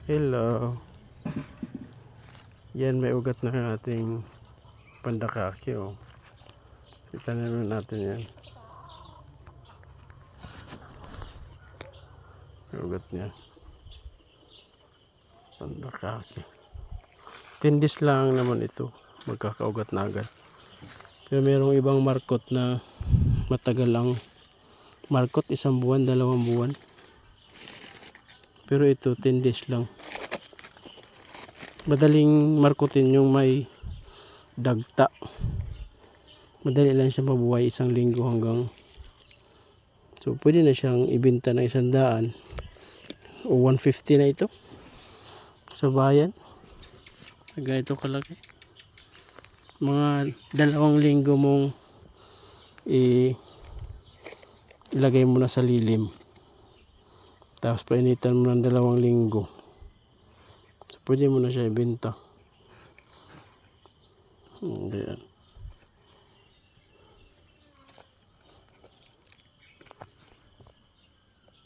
Hello. Yan, may ugat na ang ating pandakaki, oh. Itanim natin yan. May ugat niya. Pandakaki. Tindis lang naman ito. Magkakaugat na agad. Pero mayroong ibang markot na matagal ang markot, 1 buwan, 2 buwan. Pero ito, tindis lang. Madaling markutin yung may dagta. Madali lang siya mabuhay 1 linggo hanggang, so pwede na siyang ibenta ng 100 o 150 na ito sa bayan. Ganito kalaki. Mga 2 linggo mong ilagay mo na sa lilim, tapos painitan mo ng 2 linggo, so pwede mo na siya ibenta. Ayan.